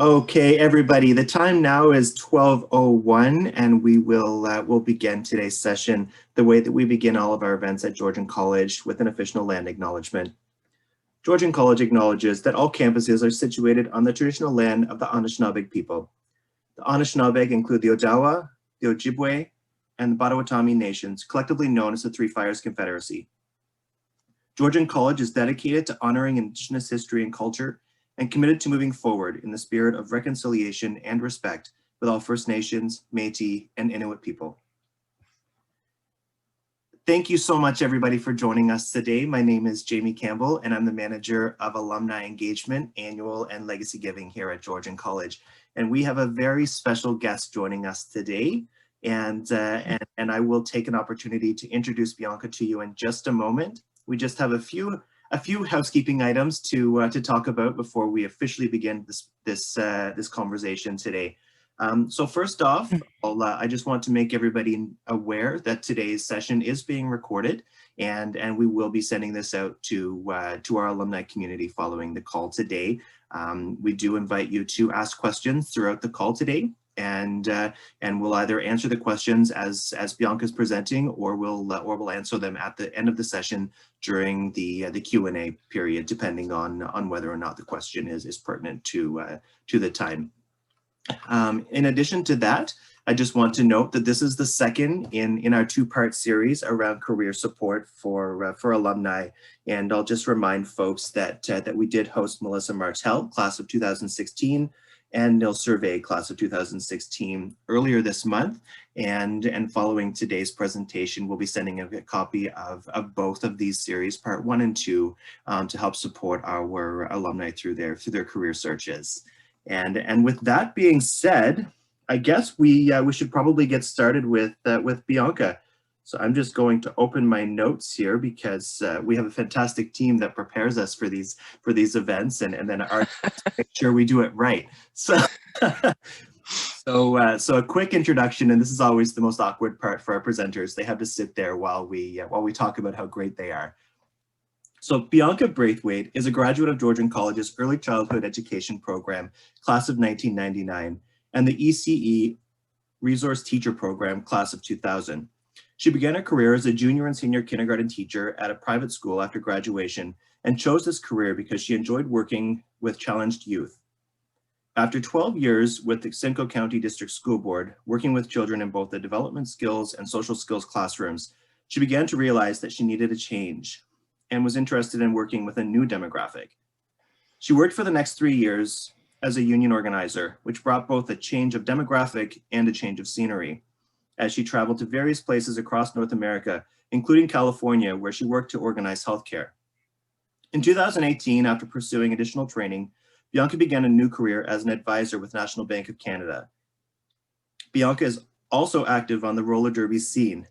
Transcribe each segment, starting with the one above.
Okay, everybody, the time now is 12:01 and we'll begin today's session the way that we begin all of our events at Georgian College with an official land acknowledgement. Georgian College acknowledges that all campuses are situated on the traditional land of the Anishinaabe people. The Anishinaabe include the Odawa, the Ojibwe, and the Potawatomi nations, collectively known as the Three Fires Confederacy. Georgian College is dedicated to honoring Indigenous history and culture and committed to moving forward in the spirit of reconciliation and respect with all First Nations, Métis, and Inuit people. Thank you so much, everybody, for joining us today. My name is Jamie Campbell, and I'm the manager of Alumni Engagement, Annual, and Legacy Giving here at Georgian College. And we have a very special guest joining us today. And I will take an opportunity to introduce Bianca to you in just a moment. We just have a few housekeeping items to talk about before we officially begin this conversation today. So first off, I just want to make everybody aware that today's session is being recorded, and we will be sending this out to our alumni community following the call today. We do invite you to ask questions throughout the call today, and we'll either answer the questions as Bianca's presenting, or we'll answer them at the end of the session during the Q&A period, depending on whether or not the question is pertinent to the time. In addition to that, I just want to note that this is the second in our two-part series around career support for alumni. And I'll just remind folks that we did host Melissa Martell, class of 2016, and Nil Survey, class of 2016, earlier this month. And following today's presentation, we'll be sending a copy of both of these series, part 1 and 2, to help support our alumni through their career searches. And with that being said, I guess we should probably get started with Bianca. So I'm just going to open my notes here because we have a fantastic team that prepares us for these events, and then our to make sure we do it right. So so a quick introduction, and this is always the most awkward part for our presenters. They have to sit there while we talk about how great they are. So Bianca Braithwaite is a graduate of Georgian College's Early Childhood Education Program, class of 1999, and the ECE Resource Teacher Program, class of 2000. She began her career as a junior and senior kindergarten teacher at a private school after graduation, and chose this career because she enjoyed working with challenged youth. After 12 years with the Simcoe County District School Board, working with children in both the development skills and social skills classrooms, she began to realize that she needed a change and was interested in working with a new demographic. She worked for the next 3 years as a union organizer, which brought both a change of demographic and a change of scenery, as she traveled to various places across North America, including California, where she worked to organize healthcare. In 2018, after pursuing additional training, Bianca began a new career as an advisor with National Bank of Canada. Bianca is also active on the roller derby scene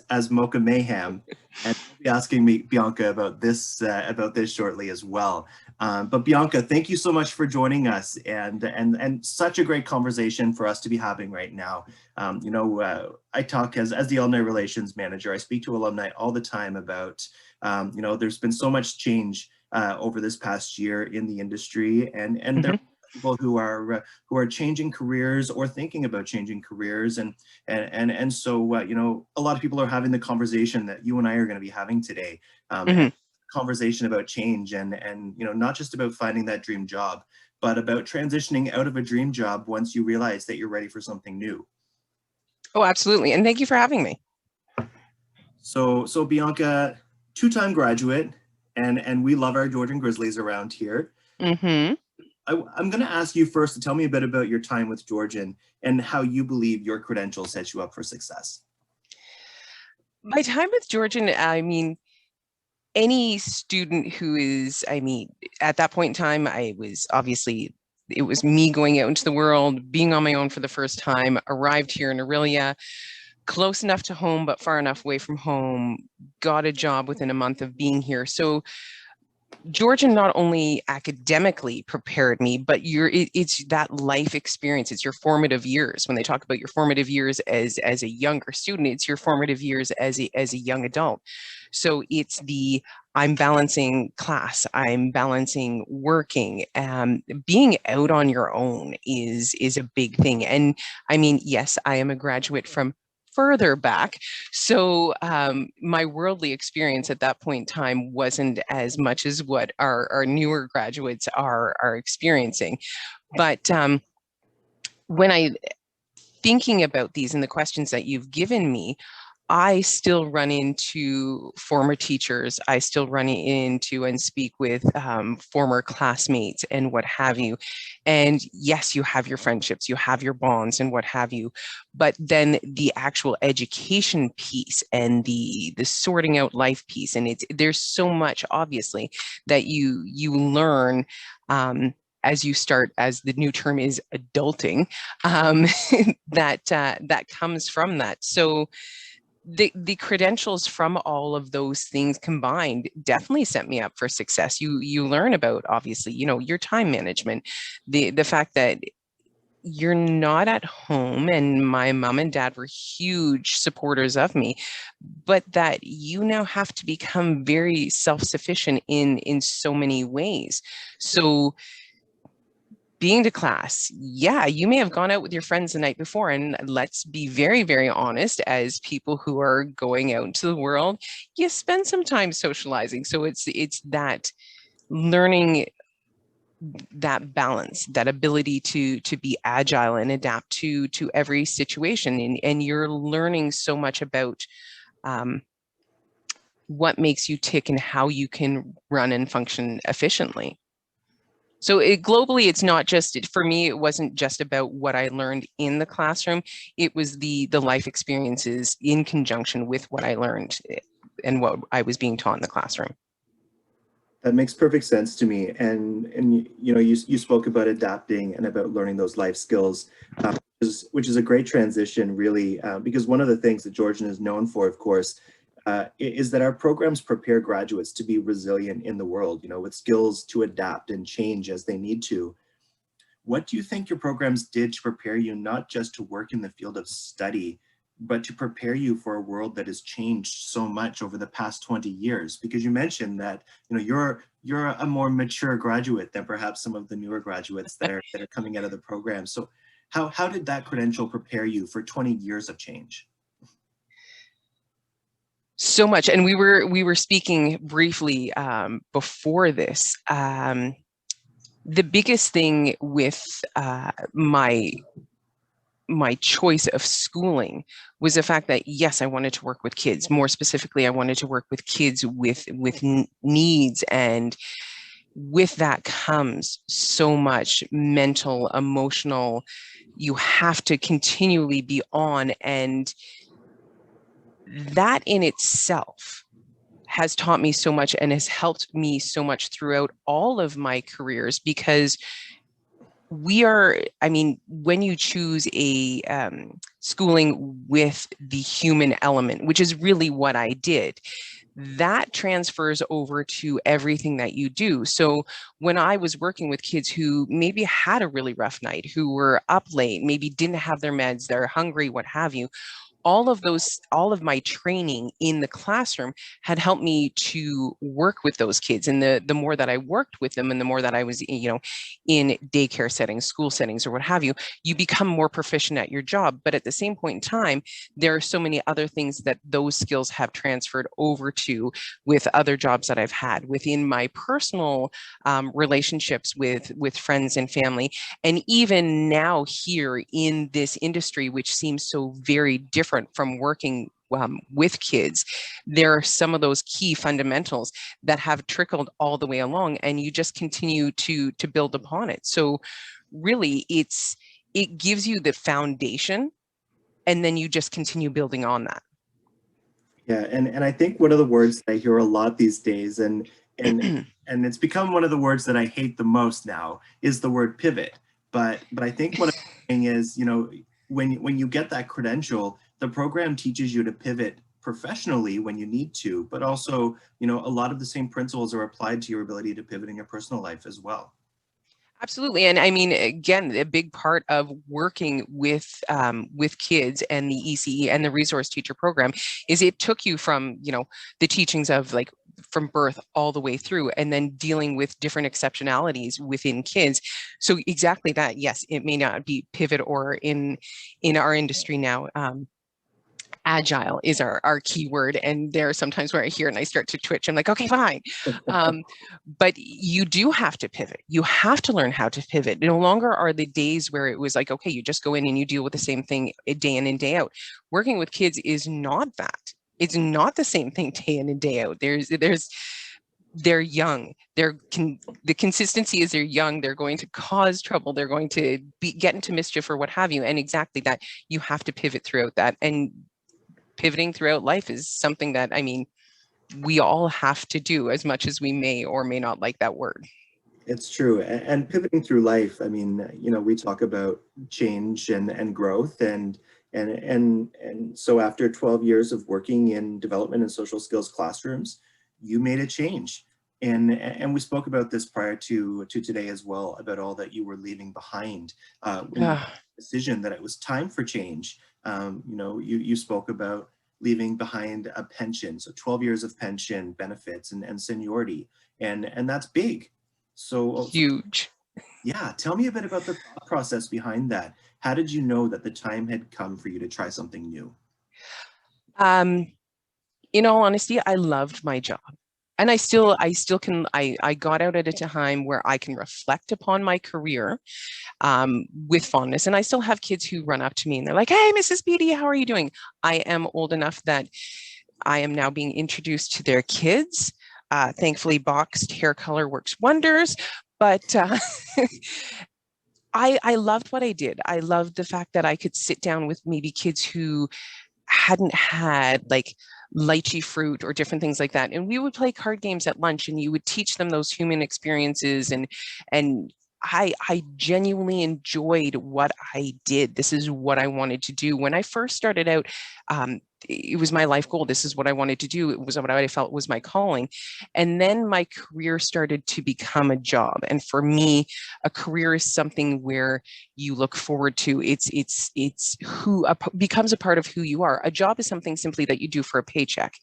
as Mocha Mayhem, and we'll be asking Bianca about this shortly as well. But Bianca, thank you so much for joining us, and such a great conversation for us to be having right now. I talk as the alumni relations manager. I speak to alumni all the time about there's been so much change over this past year in the industry, and there are people who are changing careers or thinking about changing careers, and so a lot of people are having the conversation that you and I are going to be having today, conversation about change, and not just about finding that dream job, but about transitioning out of a dream job once you realize that you're ready for something new. Oh, absolutely, and thank you for having me. So Bianca, two-time graduate, and we love our Georgian Grizzlies around here. I'm going to ask you first to tell me a bit about your time with Georgian and how you believe your credentials set you up for success. My time with Georgian, I mean, any student who is, at that point in time, it was me going out into the world, being on my own for the first time, arrived here in Aurelia, close enough to home, but far enough away from home, got a job within a month of being here. So Georgian not only academically prepared me, but it's that life experience. It's your formative years. When they talk about your formative years as a younger student, it's your formative years as a young adult. So it's the I'm balancing class, I'm balancing working. Being out on your own is a big thing. And I mean, yes, I am a graduate from further back. So my worldly experience at that point in time wasn't as much as what our newer graduates are experiencing. But when I thinking about these and the questions that you've given me, I still run into former teachers. I still run into and speak with former classmates and what have you. And yes, you have your friendships, you have your bonds and what have you. But then the actual education piece and the sorting out life piece, and there's so much obviously that you learn. As you start, as the new term is, adulting, that comes from that. So the credentials from all of those things combined definitely set me up for success. You learn about, obviously, your time management, the fact that you're not at home, and my mom and dad were huge supporters of me, but that you now have to become very self-sufficient in so many ways. So being to class, yeah, you may have gone out with your friends the night before, and let's be very, very honest, as people who are going out into the world, you spend some time socializing. So it's that learning, that balance, that ability to be agile and adapt to every situation, and you're learning so much about what makes you tick and how you can run and function efficiently. So globally, it's not just, for me, it wasn't just about what I learned in the classroom. It was the life experiences in conjunction with what I learned and what I was being taught in the classroom. That makes perfect sense to me. And you spoke about adapting and about learning those life skills, which is a great transition, really, because one of the things that Georgian is known for, of course, is that our programs prepare graduates to be resilient in the world, with skills to adapt and change as they need to. What do you think your programs did to prepare you not just to work in the field of study, but to prepare you for a world that has changed so much over the past 20 years? Because you mentioned that you're a more mature graduate than perhaps some of the newer graduates that are coming out of the program. So how did that credential prepare you for 20 years of change? So much. And we were speaking briefly before this. The biggest thing with my choice of schooling was the fact that, yes, I wanted to work with kids. More specifically, I wanted to work with kids with needs, and with that comes so much mental, emotional. You have to continually be on, and that in itself has taught me so much and has helped me so much throughout all of my careers, because when you choose a schooling with the human element, which is really what I did, that transfers over to everything that you do. So when I was working with kids who maybe had a really rough night, who were up late, maybe didn't have their meds, they're hungry, what have you, all of my training in the classroom had helped me to work with those kids. And the more that I worked with them, and the more that I was, in daycare settings, school settings, or what have you, you become more proficient at your job. But at the same point in time, there are so many other things that those skills have transferred over to with other jobs that I've had within my personal relationships with friends and family. And even now here in this industry, which seems so very different from working with kids, there are some of those key fundamentals that have trickled all the way along, and you just continue to build upon it. So really, it gives you the foundation, and then you just continue building on that. Yeah, and I think one of the words that I hear a lot these days, and it's become one of the words that I hate the most now, is the word pivot. But I think what I'm saying is, when you get that credential, the program teaches you to pivot professionally when you need to, but also, a lot of the same principles are applied to your ability to pivot in your personal life as well. Absolutely. And I mean, again, a big part of working with kids and the ECE and the resource teacher program is it took you from, the teachings of like from birth all the way through, and then dealing with different exceptionalities within kids. So exactly that. Yes, it may not be pivot, or in our industry now, agile is our key word. And there are sometimes where I hear it and I start to twitch. I'm like, okay, fine. But you do have to pivot. You have to learn how to pivot. No longer are the days where it was like, okay, you just go in and you deal with the same thing day in and day out. Working with kids is not that. It's not the same thing day in and day out. They're young. The consistency is they're young. They're going to cause trouble. They're going to get into mischief or what have you. And exactly that, you have to pivot throughout that. And pivoting throughout life is something that, I mean, we all have to do, as much as we may or may not like that word. It's true. And pivoting through life, I mean, you know, we talk about change and growth, and so after 12 years of working in development and social skills classrooms, you made a change. And we spoke about this prior to today as well, about all that you were leaving behind when you made the decision that it was time for change. You know, you spoke about leaving behind a pension, so 12 years of pension benefits and seniority, and that's big. So Huge. yeah, tell me a bit about the thought process behind that. How did you know that the time had come for you to try something new? In all honesty, I loved my job. And I still can, I got out at a time where I can reflect upon my career with fondness. And I still have kids who run up to me and they're like, hey, Mrs. Beatty, how are you doing? I am old enough that I am now being introduced to their kids. Thankfully, boxed hair color works wonders. But I loved what I did. I loved the fact that I could sit down with maybe kids who hadn't had like lychee fruit or different things like that. And we would play card games at lunch and you would teach them those human experiences. And I genuinely enjoyed what I did. This is what I wanted to do. When I first started out, it was my life goal. This is what I wanted to do. It was what I felt was my calling. And then my career started to become a job. And for me, a career is something where you look forward to. It's who becomes a part of who you are. A job is something simply that you do for a paycheck.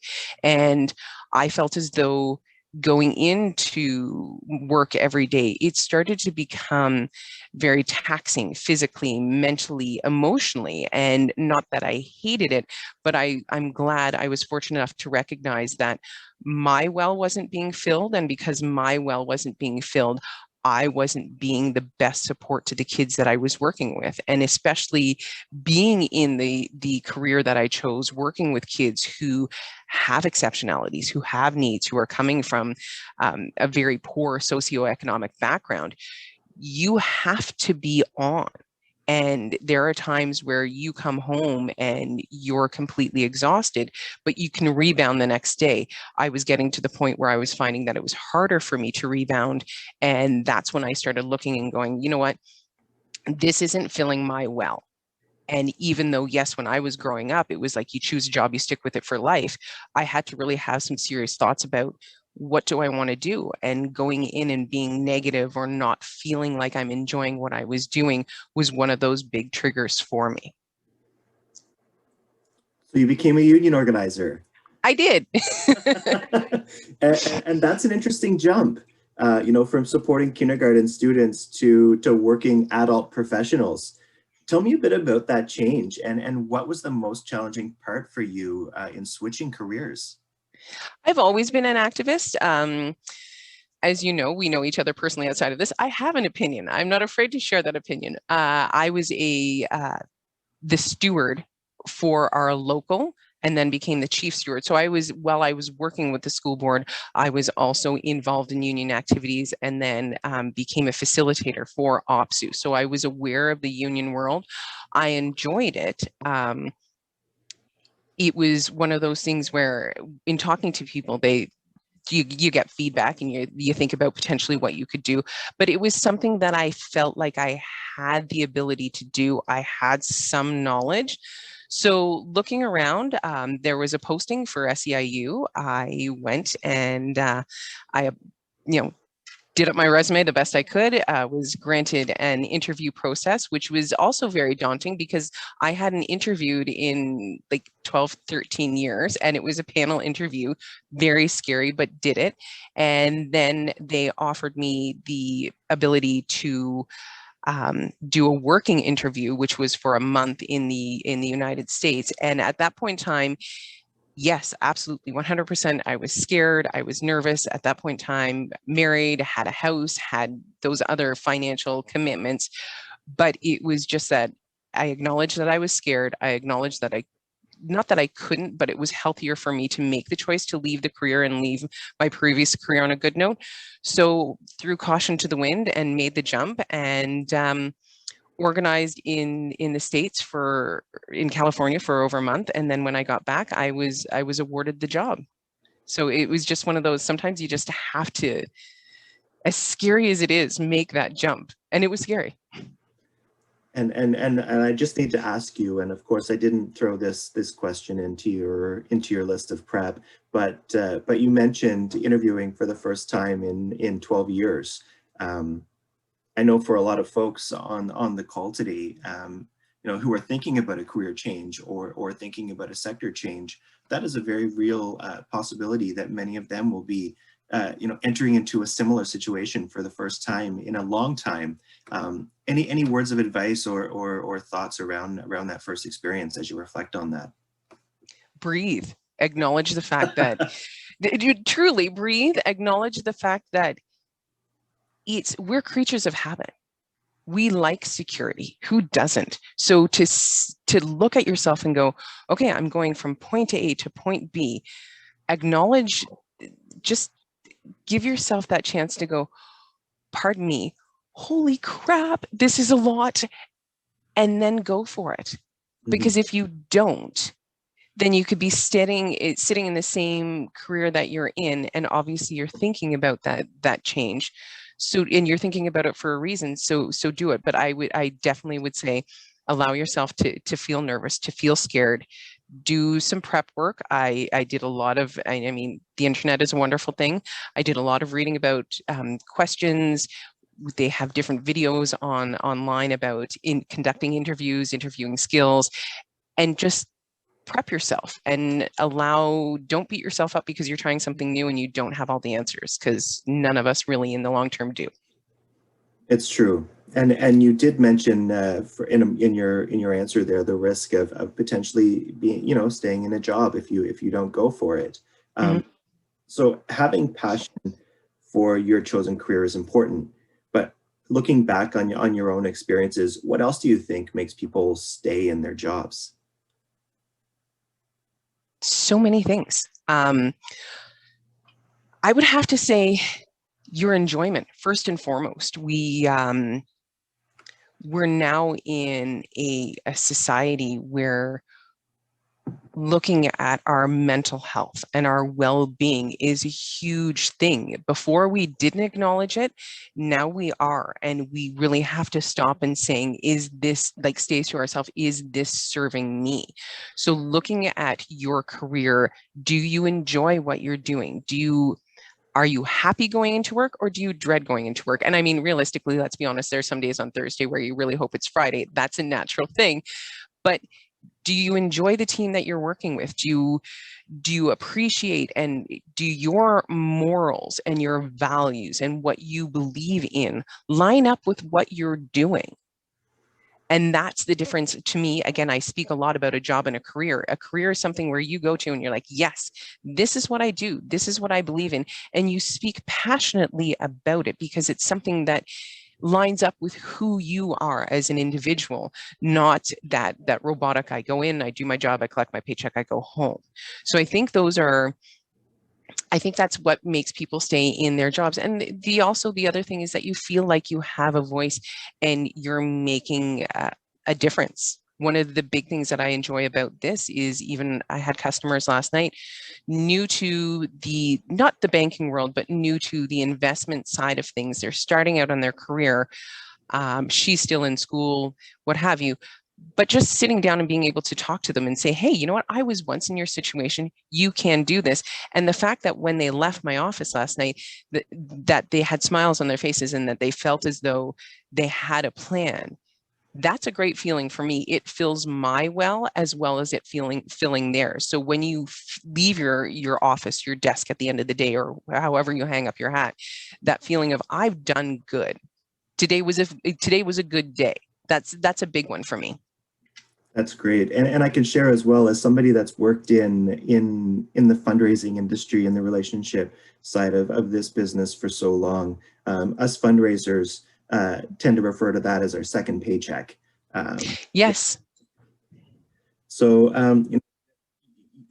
And I felt as though going into work every day, it started to become very taxing physically, mentally, emotionally. And not that I hated it, but I'm glad I was fortunate enough to recognize that my well wasn't being filled. And because my well wasn't being filled, I wasn't being the best support to the kids that I was working with. And especially being in the career that I chose, working with kids who have exceptionalities, who have needs, who are coming from a very poor socioeconomic background, you have to be on. And there are times where you come home and you're completely exhausted, but you can rebound the next day. I was getting to the point where I was finding that it was harder for me to rebound. And that's when I started looking and going, you know what, this isn't filling my well. And even though, yes, when I was growing up, it was like you choose a job, you stick with it for life. I had to really have some serious thoughts about what do I want to do? And going in and being negative or not feeling like I'm enjoying what I was doing was one of those big triggers for me. So you became a union organizer. I did. And that's an interesting jump, you know, from supporting kindergarten students to working adult professionals. Tell me a bit about that change and what was the most challenging part for you in switching careers? I've always been an activist. As you know, we know each other personally outside of this. I have an opinion. I'm not afraid to share that opinion. I was the steward for our local and then became the chief steward. So while I was working with the school board, I was also involved in union activities and then became a facilitator for OPSU. So I was aware of the union world. I enjoyed it. It was one of those things where in talking to people, you get feedback and you think about potentially what you could do, but it was something that I felt like I had the ability to do. I had some knowledge. So looking around, there was a posting for SEIU. I went and I, you know, did up my resume the best I could, was granted an interview process, which was also very daunting because I hadn't interviewed in like 12, 13 years, and it was a panel interview, very scary, but did it. And then they offered me the ability to do a working interview, which was for a month in the United States. And at that point in time, yes, absolutely, 100%. I was scared. I was nervous at that point in time, married, had a house, had those other financial commitments. But it was just that I acknowledged that I was scared. I acknowledged that not that I couldn't, but it was healthier for me to make the choice to leave the career and leave my previous career on a good note. So threw caution to the wind and made the jump, and organized in the States in California for over a month. And then when I got back, I was awarded the job. So it was just one of those, sometimes you just have to, as scary as it is, make that jump. And it was scary. And I just need to ask you, and of course I didn't throw this question into your list of prep, but you mentioned interviewing for the first time in 12 years. I know for a lot of folks on the call today, who are thinking about a career change or thinking about a sector change, that is a very real possibility that many of them will be, entering into a similar situation for the first time in a long time. Any words of advice or thoughts around that first experience as you reflect on that? Breathe. Acknowledge the fact that you truly breathe. Acknowledge the fact that we're creatures of habit. We like security. Who doesn't? So to look at yourself and go, okay, I'm going from point A to point B. Acknowledge, just give yourself that chance to go, pardon me, holy crap, this is a lot, and then go for it. Because if you don't, then you could be sitting in the same career that you're in, and obviously you're thinking about that change. So, and you're thinking about it for a reason. So do it. But I definitely would say, allow yourself to feel nervous, to feel scared. Do some prep work. I did a lot of, I mean, the internet is a wonderful thing. I did a lot of reading about questions. They have different videos online about conducting interviews, interviewing skills, and just prep yourself and don't beat yourself up because you're trying something new and you don't have all the answers, because none of us really in the long term do. It's true. And you did mention in your answer there the risk of potentially being, staying in a job if you don't go for it. So having passion for your chosen career is important, but looking back on your own experiences, what else do you think makes people stay in their jobs? So many things. I would have to say your enjoyment, first and foremost. We're now in a society where looking at our mental health and our well-being is a huge thing. Before we didn't acknowledge it, now we are, and we really have to stop and saying, is this, like stay to ourselves, is this serving me? So looking at your career, do you enjoy what you're doing? Are you happy going into work, or do you dread going into work? And I mean, realistically, let's be honest, there's some days on Thursday where you really hope it's Friday. That's a natural thing. But do you enjoy the team that you're working with? Do you appreciate, and do your morals and your values and what you believe in line up with what you're doing? And that's the difference to me. Again, I speak a lot about a job and a career. A career is something where you go to and you're like, yes, this is what I do. This is what I believe in. And you speak passionately about it because it's something that lines up with who you are as an individual, not that robotic, I go in, I do my job, I collect my paycheck, I go home. So I think that's what makes people stay in their jobs. And the other thing is that you feel like you have a voice and you're making a difference. One of the big things that I enjoy about this is, even I had customers last night new to not the banking world, but new to the investment side of things. They're starting out on their career. She's still in school, what have you. but just sitting down and being able to talk to them and say, hey, you know what? I was once in your situation. You can do this. And the fact that when they left my office last night, that they had smiles on their faces and that they felt as though they had a plan, that's a great feeling for me. It fills my well as it filling theirs. So when you leave your office, your desk at the end of the day, or however you hang up your hat, that feeling of I've done good. Today was a good day. That's a big one for me. That's great. And I can share as well, as somebody that's worked in the fundraising industry and the relationship side of this business for so long, us fundraisers tend to refer to that as our second paycheck. Yes. So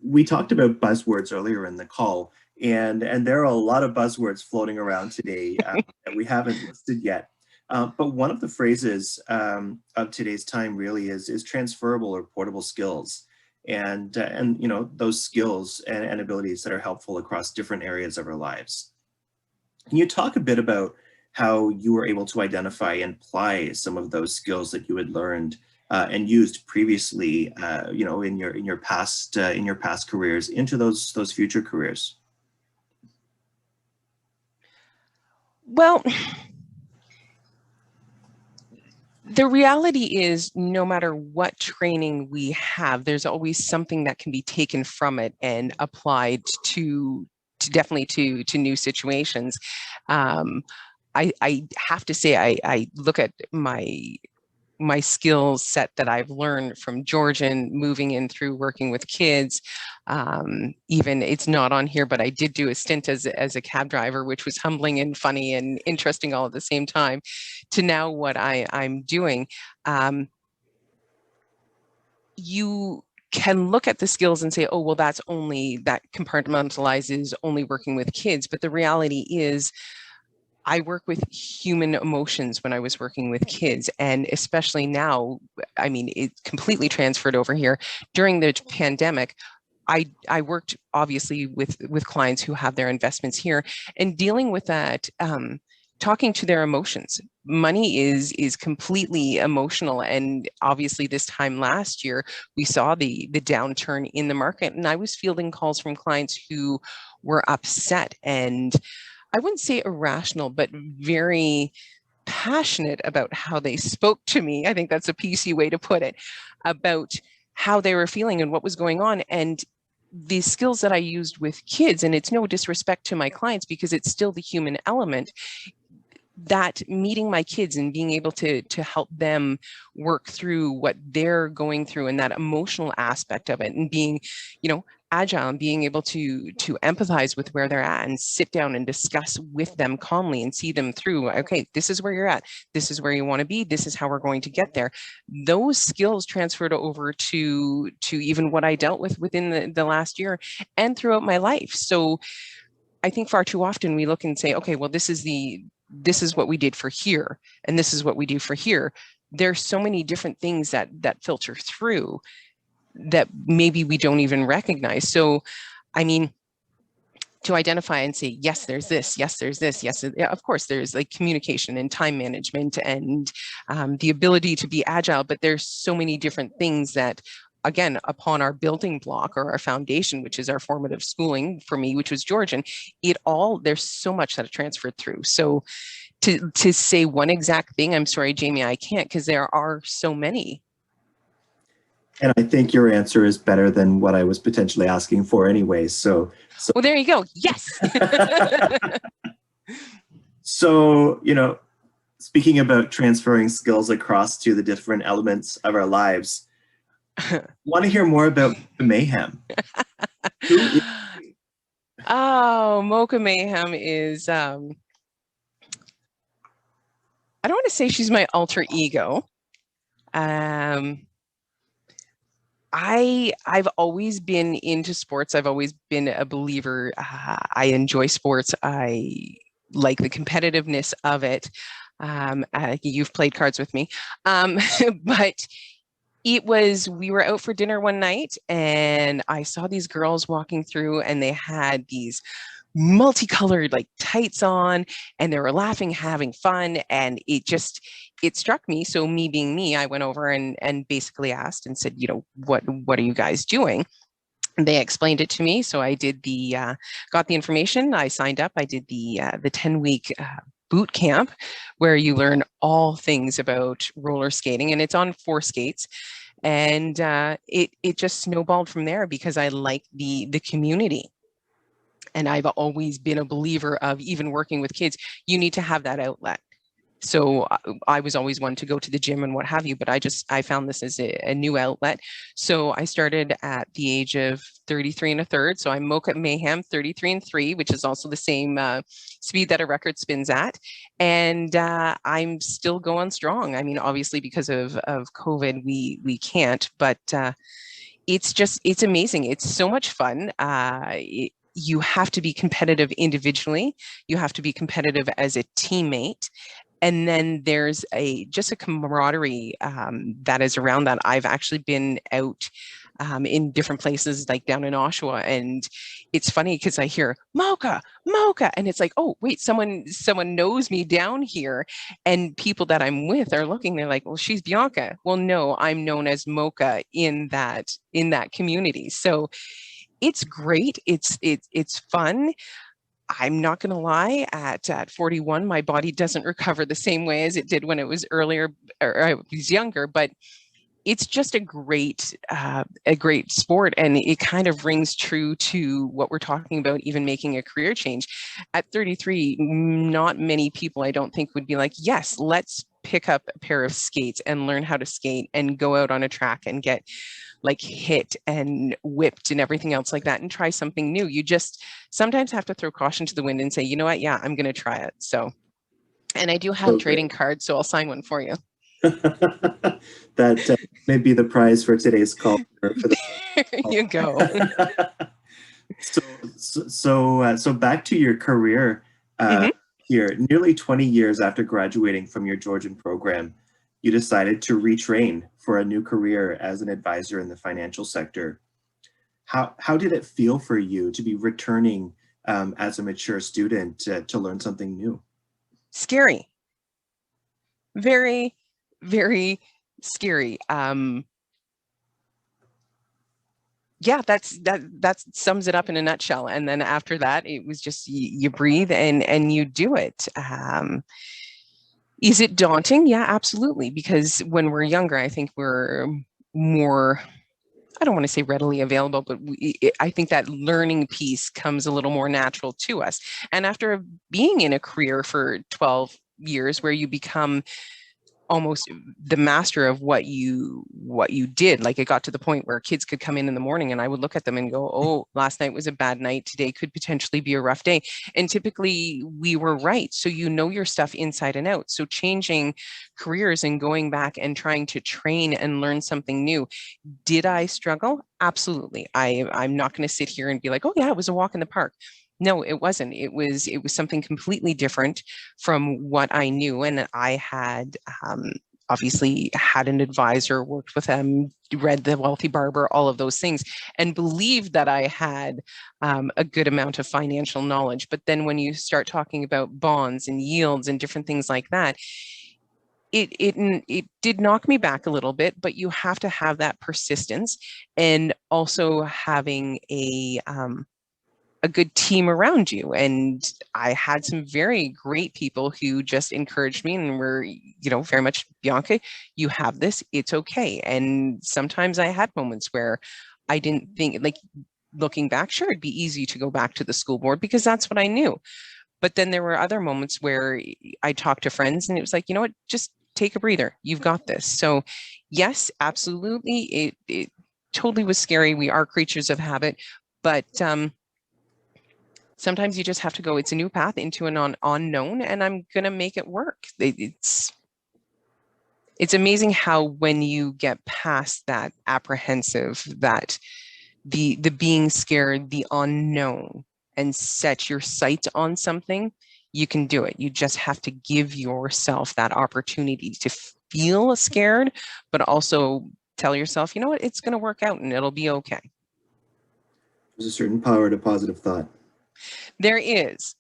we talked about buzzwords earlier in the call, and there are a lot of buzzwords floating around today that we haven't listed yet. But one of the phrases of today's time really is transferable or portable skills, and you know, those skills and abilities that are helpful across different areas of our lives. Can you talk a bit about how you were able to identify and apply some of those skills that you had learned and used previously, you know, in your past careers into those future careers? Well, the reality is, no matter what training we have, there's always something that can be taken from it and applied to definitely to new situations. I have to say, I look at my skills set that I've learned from Georgian, moving in through working with kids. Even it's not on here, but I did do a stint as a cab driver, which was humbling and funny and interesting all at the same time, to now what I'm doing. You can look at the skills and say, oh, well, that compartmentalizes only working with kids. But the reality is, I work with human emotions when I was working with kids, and especially now, I mean, it completely transferred over here. During the pandemic, I worked obviously with clients who have their investments here, and dealing with that, talking to their emotions. Money is completely emotional, and obviously this time last year we saw the downturn in the market, and I was fielding calls from clients who were upset, and I wouldn't say irrational, but very passionate about how they spoke to me. I think that's a PC way to put it, about how they were feeling and what was going on. And the skills that I used with kids, and it's no disrespect to my clients because it's still the human element, that meeting my kids and being able to help them work through what they're going through, and that emotional aspect of it, and being, you know, agile and being able to empathize with where they're at and sit down and discuss with them calmly and see them through. Okay, this is where you're at, this is where you want to be, this is how we're going to get there. Those skills transferred over to even what I dealt with within the last year and throughout my life. So I think far too often we look and say, okay, well, this is what we did for here, and this is what we do for here. There's so many different things that filter through that maybe we don't even recognize. So, I mean, to identify and say, yes, there's this, yes, there's this, yes, of course, there's like communication and time management and the ability to be agile, but there's so many different things that, again, upon our building block or our foundation, which is our formative schooling for me, which was Georgian, there's so much that it transferred through. So to say one exact thing, I'm sorry, Jamie, I can't, because there are so many. And I think your answer is better than what I was potentially asking for anyway. So well, there you go. Yes. So, you know, speaking about transferring skills across to the different elements of our lives, want to hear more about the Mayhem. Oh, Mocha Mayhem is, I don't want to say she's my alter ego. I've always been into sports. I've always been a believer. I enjoy sports. I like the competitiveness of it. You've played cards with me, but we were out for dinner one night and I saw these girls walking through and they had these multicolored like tights on, and they were laughing, having fun, and it struck me. So me being me, I went over and basically asked and said, what are you guys doing? They explained it to me, so I did got the information. I signed up. I did the 10-week boot camp, where you learn all things about roller skating, and it's on 4 skates. And it just snowballed from there because I like the community. And I've always been a believer of, even working with kids, you need to have that outlet. So I was always one to go to the gym and what have you, but I found this as a new outlet. So I started at the age of 33 and a third. So I'm Mocha Mayhem 33 and 3, which is also the same speed that a record spins at. And I'm still going strong. I mean, obviously because of COVID, we can't, but it's amazing. It's so much fun. You have to be competitive individually. You have to be competitive as a teammate. And then there's just a camaraderie that is around that. I've actually been out in different places, like down in Oshawa, and it's funny because I hear Mocha, Mocha, and it's like, oh wait, someone knows me down here, and people that I'm with are looking. They're like, well, she's Bianca. Well, no, I'm known as Mocha in that community. So it's great. It's fun. I'm not going to lie, at 41, my body doesn't recover the same way as it did when it was earlier, or I was younger, but it's just a great sport. And it kind of rings true to what we're talking about, even making a career change. At 33, not many people, I don't think, would be like, yes, let's pick up a pair of skates and learn how to skate and go out on a track and get like hit and whipped and everything else like that and try something new. You just sometimes have to throw caution to the wind and say, you know what? Yeah, I'm going to try it. So, and I do have trading cards, so I'll sign one for you. That may be the prize for today's call. For the there you go. So back to your career here. Nearly 20 years after graduating from your Georgian program, you decided to retrain for a new career as an advisor in the financial sector. How did it feel for you to be returning as a mature student to learn something new? Scary. Very, very scary. Yeah, that sums it up in a nutshell. And then after that, it was just you breathe and you do it. Is it daunting? Yeah, absolutely. Because when we're younger, I think we're more, I don't want to say readily available, but I think that learning piece comes a little more natural to us. And after being in a career for 12 years where you become almost the master of what you did, like it got to the point where kids could come in the morning and I would look at them and go, oh, last night was a bad night, today could potentially be a rough day, and typically we were right. So you know your stuff inside and out. So changing careers and going back and trying to train and learn something new, did I struggle? Absolutely. I'm not going to sit here and be like, oh yeah, it was a walk in the park. No, it wasn't. It was something completely different from what I knew. And I had obviously had an advisor, worked with them, read The Wealthy Barber, all of those things, and believed that I had a good amount of financial knowledge. But then when you start talking about bonds and yields and different things like that, it did knock me back a little bit, but you have to have that persistence, and also having a good team around you. And I had some very great people who just encouraged me and were, very much, Bianca, you have this, it's okay. And sometimes I had moments where I didn't think, like, looking back, sure, it'd be easy to go back to the school board because that's what I knew. But then there were other moments where I talked to friends and it was like, you know what, just take a breather. You've got this. So yes, absolutely. It totally was scary. We are creatures of habit, but sometimes you just have to go, it's a new path into an unknown, and I'm going to make it work. It's amazing how when you get past that apprehensive, that the being scared, the unknown, and set your sights on something, you can do it. You just have to give yourself that opportunity to feel scared, but also tell yourself, you know what, it's going to work out and it'll be okay. There's a certain power to positive thought. There is.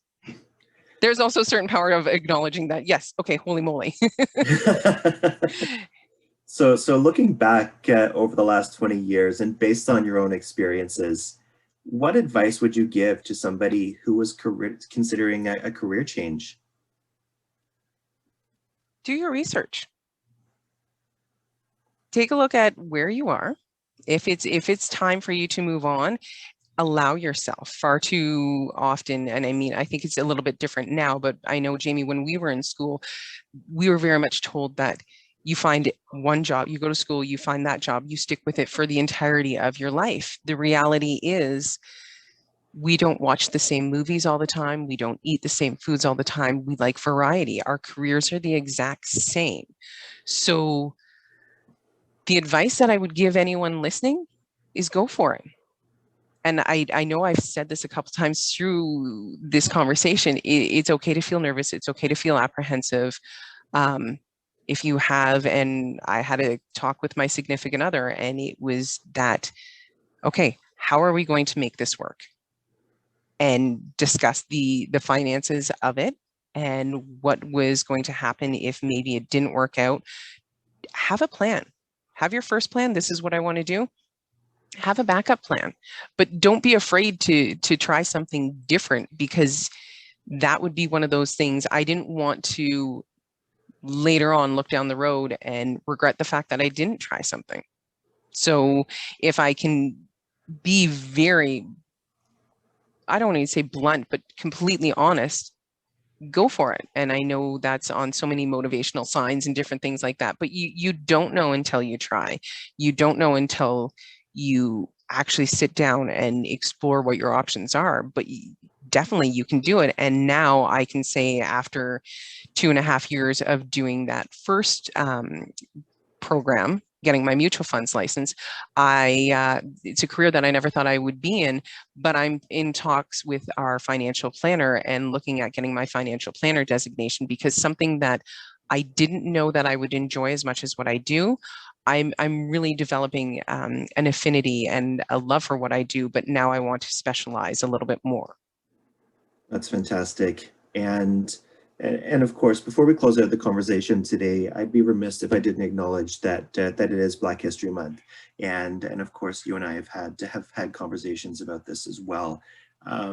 There's also a certain power of acknowledging that, yes, okay, holy moly. So looking back over the last 20 years and based on your own experiences, what advice would you give to somebody who was considering a career change? Do your research. Take a look at where you are. If it's time for you to move on, allow yourself. Far too often, and I mean, I think it's a little bit different now, but I know, Jamie, when we were in school, we were very much told that you find one job, you go to school, you find that job, you stick with it for the entirety of your life. The reality is we don't watch the same movies all the time. We don't eat the same foods all the time. We like variety. Our careers are the exact same. So the advice that I would give anyone listening is go for it. And I know I've said this a couple times through this conversation. It's okay to feel nervous. It's okay to feel apprehensive. If you have, and I had a talk with my significant other, and it was that, okay, how are we going to make this work? And discuss the finances of it and what was going to happen if maybe it didn't work out. Have a plan. Have your first plan. This is what I want to do. Have a backup plan, but don't be afraid to try something different, because that would be one of those things I didn't want to later on look down the road and regret the fact that I didn't try something. So if I can be very, I don't want to say blunt, but completely honest, go for it. And I know that's on so many motivational signs and different things like that, but you don't know until you try. You don't know until you actually sit down and explore what your options are, but definitely you can do it. And now I can say, after 2.5 years of doing that first program, getting my mutual funds license, it's a career that I never thought I would be in, but I'm in talks with our financial planner and looking at getting my financial planner designation, because something that I didn't know that I would enjoy as much as what I do, I'm really developing an affinity and a love for what I do, but now I want to specialize a little bit more. That's fantastic. And of course, before we close out the conversation today, I'd be remiss if I didn't acknowledge that that it is Black History Month, and of course, you and I have had conversations about this as well.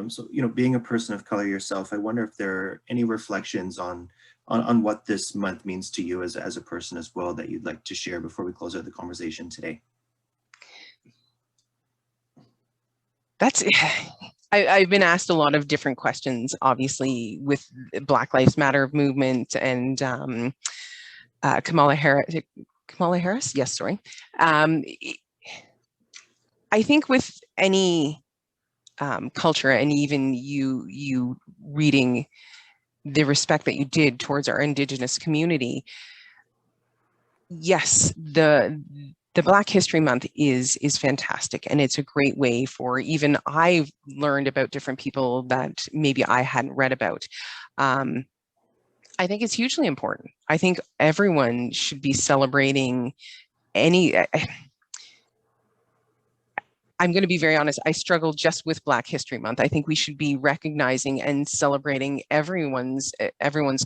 So, being a person of color yourself, I wonder if there are any reflections on what this month means to you as a person as well that you'd like to share before we close out the conversation today. That's I've been asked a lot of different questions, obviously, with Black Lives Matter movement and Kamala Harris. Kamala Harris? Yes, sorry. I think with any culture, and even you reading the respect that you did towards our Indigenous community, yes, the Black History Month is fantastic, and it's a great way for, even I've learned about different people that maybe I hadn't read about. I think it's hugely important. I think everyone should be celebrating any. I'm going to be very honest, I struggle just with Black History Month. I think we should be recognizing and celebrating everyone's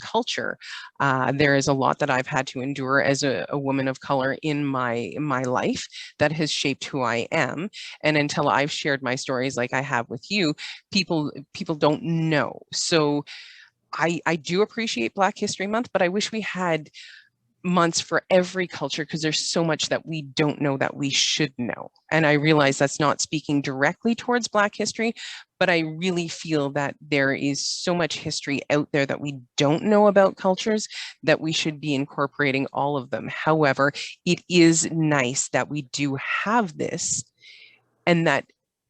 culture. There is a lot that I've had to endure as a woman of color in my life that has shaped who I am. And until I've shared my stories like I have with you, people don't know. So I do appreciate Black History Month, but I wish we had months for every culture, because there's so much that we don't know that we should know. And I realize that's not speaking directly towards Black history, but I really feel that there is so much history out there that we don't know about cultures that we should be incorporating all of them. However, it is nice that we do have this, and that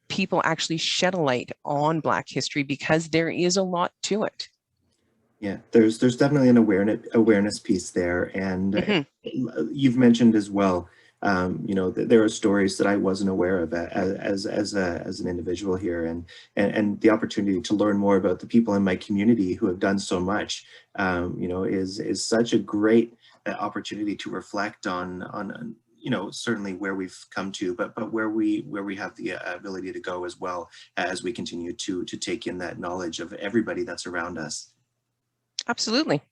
people actually shed a light on Black history, because there is a lot to it. Yeah, there's definitely an awareness piece there, and you've mentioned as well. There are stories that I wasn't aware of as an individual here, and the opportunity to learn more about the people in my community who have done so much, is such a great opportunity to reflect on certainly where we've come to, but where we have the ability to go as well as we continue to take in that knowledge of everybody that's around us. Absolutely.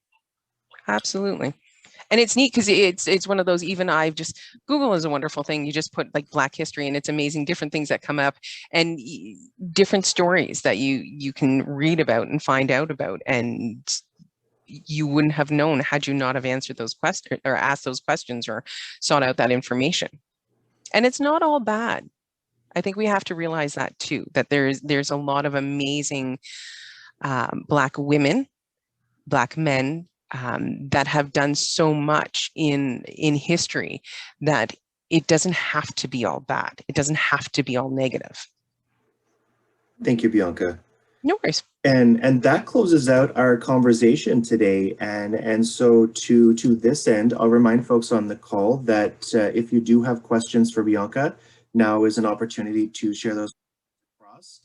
Absolutely. And it's neat because it's one of those, even I've just, Google is a wonderful thing. You just put like Black history and it's amazing, different things that come up and different stories that you can read about and find out about. And you wouldn't have known had you not have answered those questions or asked those questions or sought out that information. And it's not all bad. I think we have to realize that too, that there's a lot of amazing Black women, Black men, that have done so much in history that it doesn't have to be all bad. It doesn't have to be all negative. Thank you, Bianca. No worries. And that closes out our conversation today. And so to this end, I'll remind folks on the call that if you do have questions for Bianca, now is an opportunity to share those across.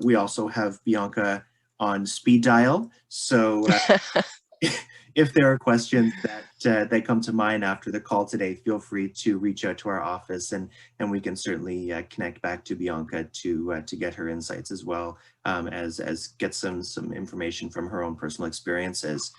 We also have Bianca on speed dial, so if there are questions that come to mind after the call today, feel free to reach out to our office, and we can certainly connect back to Bianca to get her insights as well, as get some information from her own personal experiences.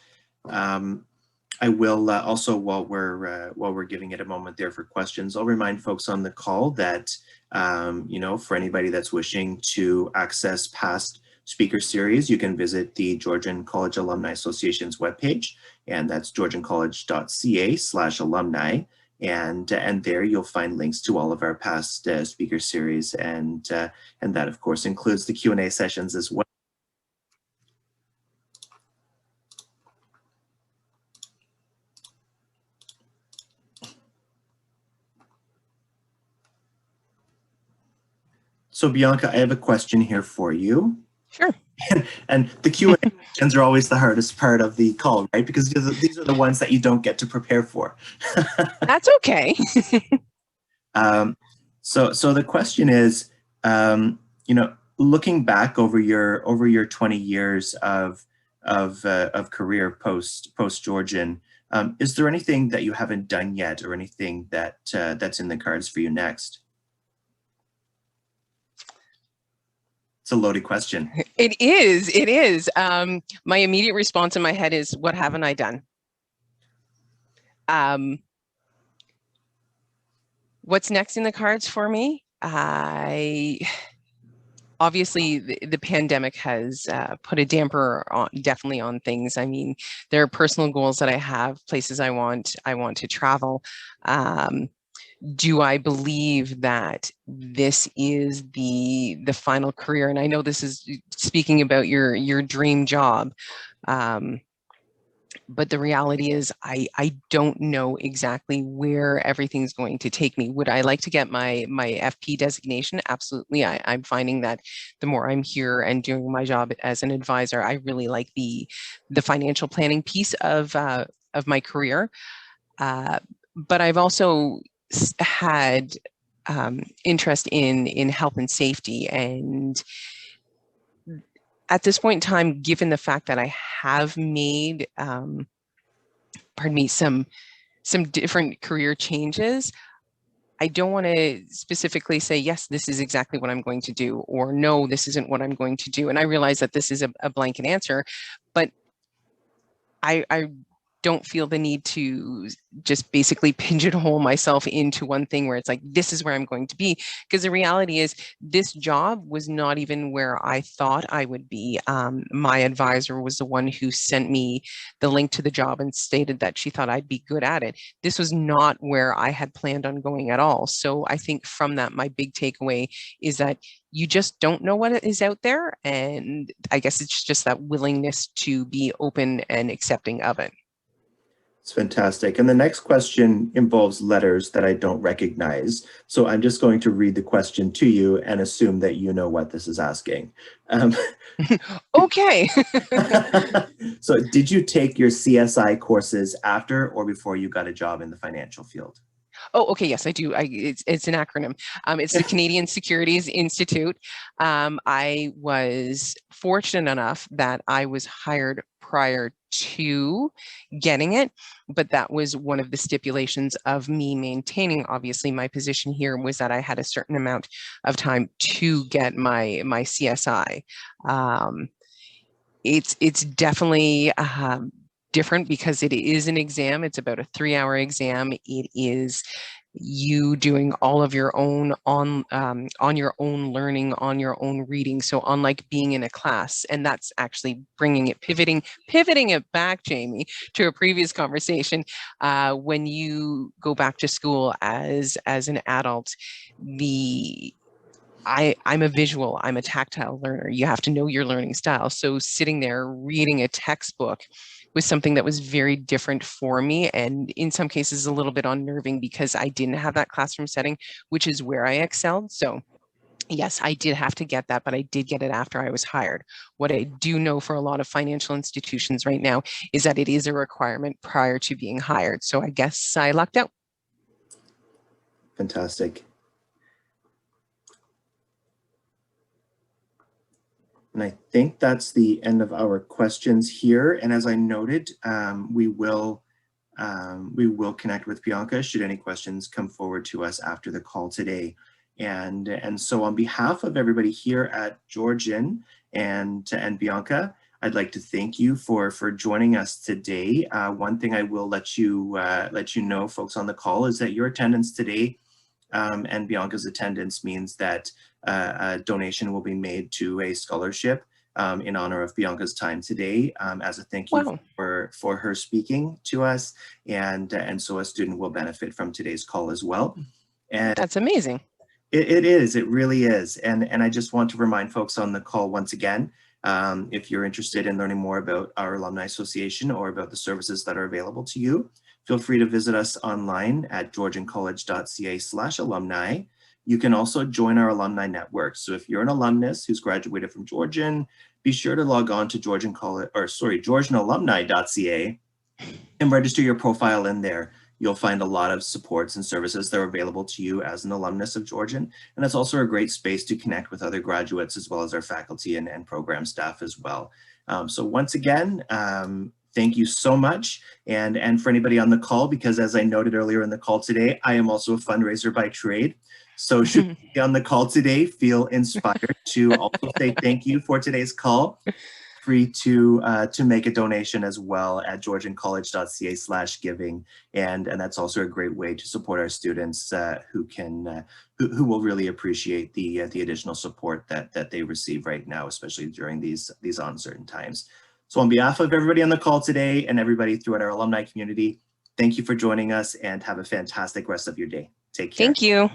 I will also, while we're giving it a moment there for questions, I'll remind folks on the call that for anybody that's wishing to access past speaker series, you can visit the Georgian College Alumni Association's webpage, and that's georgiancollege.ca/alumni. And there you'll find links to all of our past speaker series, and that of course includes the Q&A sessions as well. So Bianca, I have a question here for you. Sure. And the Q&A questions are always the hardest part of the call, right? Because these are the ones that you don't get to prepare for. That's okay. So the question is, looking back over your 20 years of career post Georgian, is there anything that you haven't done yet, or anything that's in the cards for you next? It's a loaded question. It is. It is. My immediate response in my head is, what haven't I done? What's next in the cards for me? Obviously, the pandemic has put a damper definitely on things. I mean, there are personal goals that I have, places I want to travel. Do I believe that this is the final career? And I know this is speaking about your dream job. But the reality is I don't know exactly where everything's going to take me. Would I like to get my FP designation? Absolutely. I'm finding that the more I'm here and doing my job as an advisor, I really like the financial planning piece of my career. But I've also had interest in health and safety, and at this point in time, given the fact that I have made some different career changes, I don't want to specifically say, yes, this is exactly what I'm going to do, or no, this isn't what I'm going to do. And I realize that this is a blanket answer, but I don't feel the need to just basically pigeonhole myself into one thing where it's like, this is where I'm going to be. Because the reality is, this job was not even where I thought I would be. My advisor was the one who sent me the link to the job and stated that she thought I'd be good at it. This was not where I had planned on going at all. So I think from that, my big takeaway is that you just don't know what is out there. And I guess it's just that willingness to be open and accepting of it. It's fantastic. And the next question involves letters that I don't recognize. So I'm just going to read the question to you and assume that you know what this is asking. Okay. So did you take your CSI courses after or before you got a job in the financial field? Oh, okay. Yes, I do. It's an acronym. It's the Canadian Securities Institute. I was fortunate enough that I was hired prior to getting it, but that was one of the stipulations of me maintaining, obviously, my position here was that I had a certain amount of time to get my CSI. It's definitely different because it is an exam. It's about a 3-hour exam. It is you doing all of your own on your own learning, on your own reading. So unlike being in a class, and that's actually bringing it, pivoting it back, Jamie, to a previous conversation. When you go back to school as an adult, I'm a visual, I'm a tactile learner. You have to know your learning style. So sitting there reading a textbook was something that was very different for me, and in some cases a little bit unnerving because I didn't have that classroom setting, which is where I excelled. So yes, I did have to get that, but I did get it after I was hired. What I do know for a lot of financial institutions right now is that it is a requirement prior to being hired. So I guess I lucked out. Fantastic. And I think that's the end of our questions here. And as I noted, we will connect with Bianca should any questions come forward to us after the call today. And so on behalf of everybody here at Georgian and Bianca, I'd like to thank you for joining us today. One thing I will let you know, folks on the call, is that your attendance today and Bianca's attendance means that a donation will be made to a scholarship in honor of Bianca's time today as a thank you for her speaking to us, and so a student will benefit from today's call as well. And that's amazing. It really is. And I just want to remind folks on the call once again, if you're interested in learning more about our Alumni Association or about the services that are available to you, feel free to visit us online at georgiancollege.ca/alumni. You can also join our alumni network. So if you're an alumnus who's graduated from Georgian, be sure to log on to georgianalumni.ca and register your profile in there. You'll find a lot of supports and services that are available to you as an alumnus of Georgian. And it's also a great space to connect with other graduates as well as our faculty and program staff as well. So once again, thank you so much. And for anybody on the call, because as I noted earlier in the call today, I am also a fundraiser by trade. So should you be on the call today, feel inspired to also say thank you for today's call. Free to make a donation as well at georgiancollege.ca/giving, and that's also a great way to support our students who will really appreciate the additional support that they receive right now, especially during these uncertain times. So on behalf of everybody on the call today and everybody throughout our alumni community, thank you for joining us and have a fantastic rest of your day. Take care. Thank you.